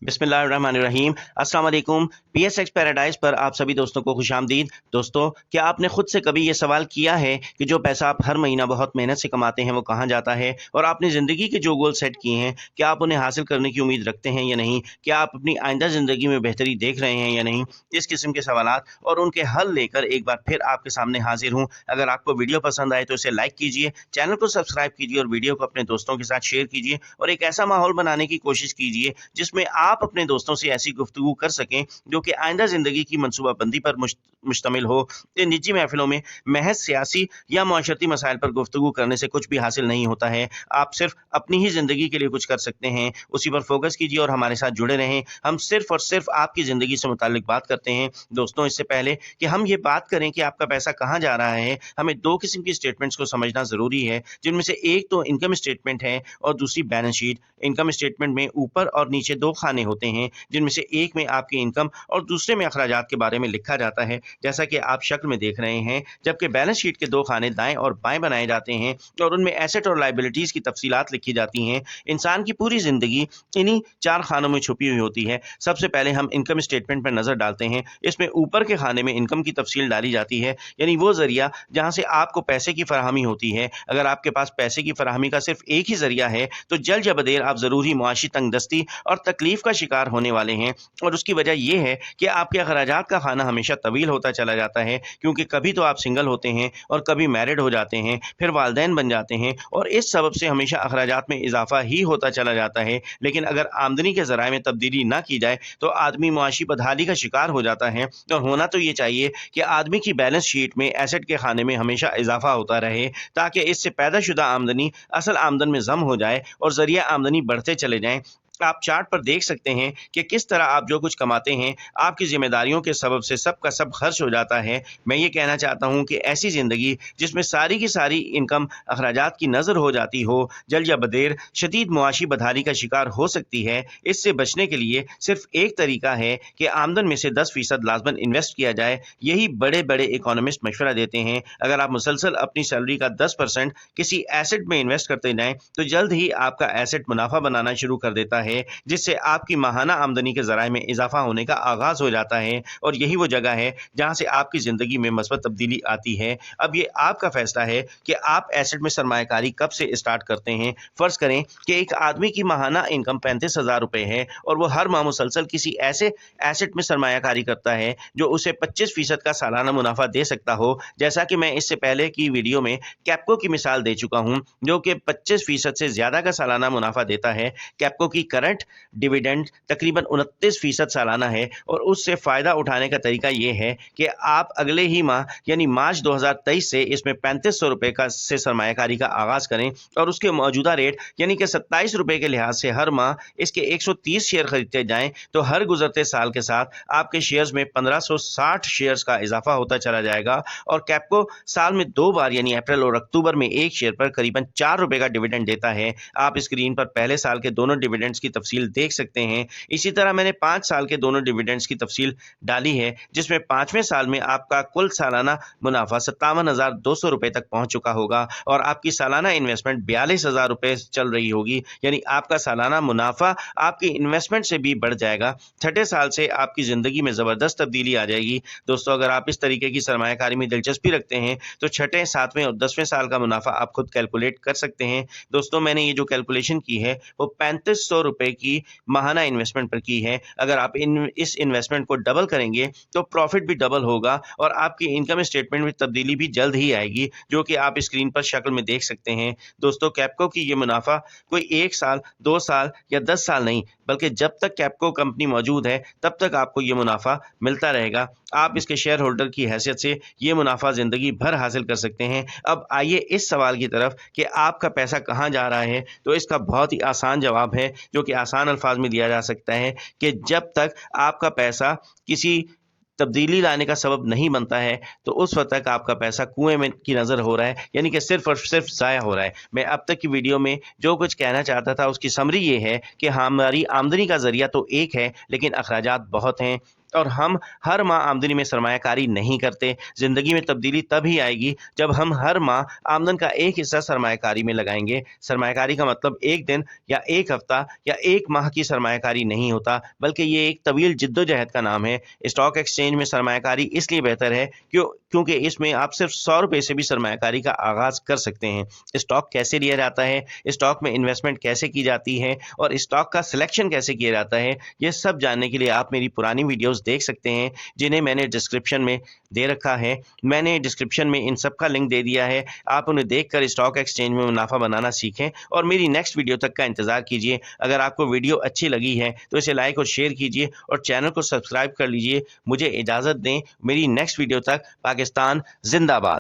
बिस्मिल्लाहिर्रहमानिर्रहीम। अस्सलाम वालेकुम। PSX पैराडाइज पर आप सभी दोस्तों को खुशामदीद। दोस्तों, क्या आपने खुद से कभी ये सवाल किया है कि जो पैसा आप हर महीना बहुत मेहनत से कमाते हैं वो कहाँ जाता है, और आपने ज़िंदगी के जो गोल सेट किए हैं क्या आप उन्हें हासिल करने की उम्मीद रखते हैं या नहीं? क्या आप अपनी आइंदा ज़िंदगी में बेहतरी देख रहे हैं या नहीं? इस किस्म के सवालात और उनके हल लेकर एक बार फिर आपके सामने हाजिर हूँ। अगर आपको वीडियो पसंद आए तो इसे लाइक कीजिए, चैनल को सब्सक्राइब कीजिए और वीडियो को अपने दोस्तों के साथ शेयर कीजिए, और एक ऐसा माहौल बनाने की कोशिश कीजिए जिसमें आप अपने दोस्तों से ऐसी गुफ्तगू कर सकें जो कि आइंदा ज़िंदगी की मनसूबाबंदी पर मुश्तमिल हो। इन निजी महफिलों में महज सियासी या माशरती मसाइल पर गुफ्तगू करने से कुछ भी हासिल नहीं होता है। आप सिर्फ अपनी ही ज़िंदगी के लिए कुछ कर सकते हैं, उसी पर फोकस कीजिए और हमारे साथ जुड़े रहें। हम सिर्फ और सिर्फ आपकी ज़िंदगी से मुताल्लिक बात करते हैं। दोस्तों, इससे पहले कि हम ये बात करें कि आपका पैसा कहाँ जा रहा है, हमें दो किस्म की स्टेटमेंट्स को समझना ज़रूरी है, जिनमें से एक तो इनकम स्टेटमेंट है और दूसरी बैलेंस शीट। इनकम स्टेटमेंट में ऊपर और नीचे दो खाने होते हैं, जिनमें से एक में आपकी इनकम और दूसरे में अखराजात के बारे में लिखा जाता है, जैसा कि आप शक्ल में देख रहे हैं। जबकि बैलेंस शीट के दो खाने दाएं और बाएं बनाए जाते हैं और उनमें एसेट और लायबिलिटीज की तफसीलात लिखी जाती हैं। इंसान की पूरी जिंदगी इन्हीं चार खानों में छुपी हुई होती है। सबसे पहले हम इनकम स्टेटमेंट पर नजर डालते हैं। इसमें ऊपर के खाने में इनकम की तफसील डाली जाती है, यानी वो जरिया जहां से आपको पैसे की फराहमी होती है। अगर आपके पास पैसे की फराहमी का सिर्फ एक ही जरिया है तो जल्द या बदेर आप जरूरी मुआशी तंगदस्ती और तकलीफ का शिकार होने वाले हैं। और उसकी वजह यह है कि आपके अखराजात का खाना हमेशा तवील होता चला जाता है, क्योंकि कभी तो आप सिंगल होते हैं और कभी मैरिड हो जाते हैं, फिर वालिदैन बन जाते हैं, और इस सबब से हमेशा अखराजात में इजाफा ही होता चला जाता है। लेकिन अगर आमदनी के ज़राए में तब्दीली ना की जाए तो आदमी मुआशी बदहाली का शिकार हो जाता है। और होना तो ये चाहिए कि आदमी की बैलेंस शीट में एसेट के खाने में हमेशा इजाफा होता रहे, ताकि इससे पैदाशुदा आमदनी असल आमदन में जम हो जाए और जरिया आमदनी बढ़ते चले जाएं। आप चार्ट पर देख सकते हैं कि किस तरह आप जो कुछ कमाते हैं आपकी जिम्मेदारियों के सबब से सब का सब खर्च हो जाता है। मैं ये कहना चाहता हूं कि ऐसी ज़िंदगी जिसमें सारी की सारी इनकम अखराजात की नज़र हो जाती हो, जल्द या बदेर शदीद मुआशी बदहाली का शिकार हो सकती है। इससे बचने के लिए सिर्फ एक तरीका है कि आमदन में से 10% लाजमन इन्वेस्ट किया जाए। यही बड़े बड़े इकोनॉमिस्ट मशवरा देते हैं। अगर आप मुसलसल अपनी सैलरी का 10% किसी एसेट में इन्वेस्ट करते जाएं तो जल्द ही आपका एसेट मुनाफा बनाना शुरू कर देता है, जिससे आपकी माहाना आमदनी के जराए में इजाफा होने का आगाज हो जाता है। और यही वो जगह है जहां से आपकी जिंदगी में मस्बत तब्दीली आती है। अब ये आपका फैसला है कि आप एसेट में सरमायाकारी कब से स्टार्ट करते हैं। फर्ज करें कि एक आदमी की माहाना इनकम 35,000 रुपए है और वो हर माह मुसलसल किसी ऐसे एसेट में सरमायाकारी करता है जो उसे 25% का सालाना मुनाफा दे सकता हो। जैसा कि मैं इससे पहले की वीडियो में कैप्को की मिसाल दे चुका हूं, जो कि 25% से ज्यादा का सालाना मुनाफा देता है। कैप्को की करंट डिविडेंड तकरीबन 29% सालाना है, और उससे फ़ायदा उठाने का तरीका यह है कि आप अगले ही माह यानी मार्च 2023 से इसमें 3500 रुपये का से सरमायाकारी का आगाज़ करें, और उसके मौजूदा रेट यानी कि 27 रुपये के लिहाज से हर माह इसके 130 शेयर खरीदते जाएं तो हर गुजरते साल के साथ आपके शेयर्स में 1560 शेयर्स का इजाफा होता चला जाएगा। और कैप्को साल में 2 बार यानी अप्रैल और अक्टूबर में एक शेयर पर करीबन 4 रुपये का डिविडेंड देता है। आप स्क्रीन पर पहले साल के दोनों डिविडेंड्स की तफसील देख सकते हैं। इसी तरह मैंने 5 साल के दोनों डिविडेंड्स की तफसील डाली है, जिसमें 5वें साल में आपका कुल सालाना मुनाफा 57,200 रुपए तक पहुंच चुका होगा और आपकी सालाना इन्वेस्टमेंट 42,000 रुपए चल रही होगी, यानी आपका सालाना मुनाफा आपकी इन्वेस्टमेंट से भी बढ़ जाएगा। छठे साल से आपकी जिंदगी में जबरदस्त तब्दीली आ जाएगी। दोस्तों, अगर आप इस तरीके की सरमायाकारी में दिलचस्पी रखते हैं तो छठे, 7वें और 10वें साल का मुनाफा आप खुद कैलकुलेट कर सकते हैं। दोस्तों, मैंने ये जो कैलकुलेशन की है वो 3500 रुपए की माहाना इन्वेस्टमेंट पर की है। अगर आप इस इन्वेस्टमेंट को डबल करेंगे तो प्रॉफिट भी डबल होगा और आपकी इनकम स्टेटमेंट में तब्दीली भी जल्द ही आएगी, जो कि आप स्क्रीन पर शक्ल में देख सकते हैं। दोस्तों, कैप्को की ये मुनाफा कोई 1 साल, 2 साल या 10 साल नहीं, बल्कि जब तक कैप्को कंपनी मौजूद है तब तक आपको ये मुनाफा मिलता रहेगा। आप इसके शेयर होल्डर की हैसियत से ये मुनाफा जिंदगी भर हासिल कर सकते हैं। अब आइए इस सवाल की तरफ कि आपका पैसा कहाँ जा रहा है। तो इसका बहुत ही आसान जवाब है, जो कि आसान अल्फाज में दिया जा सकता है कि जब तक आपका पैसा किसी तब्दीली लाने का सबब नहीं बनता है तो उस वक्त तक आपका पैसा कुएं में की नज़र हो रहा है, यानी कि सिर्फ और सिर्फ ज़ाया हो रहा है। मैं अब तक की वीडियो में जो कुछ कहना चाहता था उसकी समरी ये है कि हमारी आमदनी का जरिया तो एक है लेकिन अखराजात बहुत हैं। और हम हर माह आमदनी में सरमायाकारी नहीं करते। जिंदगी में तब्दीली तभी आएगी जब हम हर माह आमदन का एक हिस्सा सरमायाकारी में लगाएंगे। सरमायाकारी का मतलब एक दिन या एक हफ्ता या एक माह की सरमायाकारी नहीं होता, बल्कि ये एक तवील जिद्दोजहद का नाम है। स्टॉक एक्सचेंज में सरमायाकारी इसलिए बेहतर है क्योंकि इसमें आप सिर्फ 100 रुपए से भी सरमायाकारी का आगाज कर सकते हैं। स्टॉक कैसे लिया जाता है, स्टॉक में इन्वेस्टमेंट कैसे की जाती है और स्टॉक का सिलेक्शन कैसे किया जाता है, ये सब जानने के लिए आप मेरी पुरानी वीडियोस देख सकते हैं, जिन्हें मैंने डिस्क्रिप्शन में दे रखा है। मैंने डिस्क्रिप्शन में इन सब का लिंक दे दिया है। आप उन्हें देखकर स्टॉक एक्सचेंज में मुनाफा बनाना सीखें और मेरी नेक्स्ट वीडियो तक का इंतजार कीजिए। अगर आपको वीडियो अच्छी लगी है तो इसे लाइक और शेयर कीजिए और चैनल को सब्सक्राइब कर लीजिए। मुझे इजाजत दें। मेरी नेक्स्ट वीडियो तक। पाकिस्तान जिंदाबाद।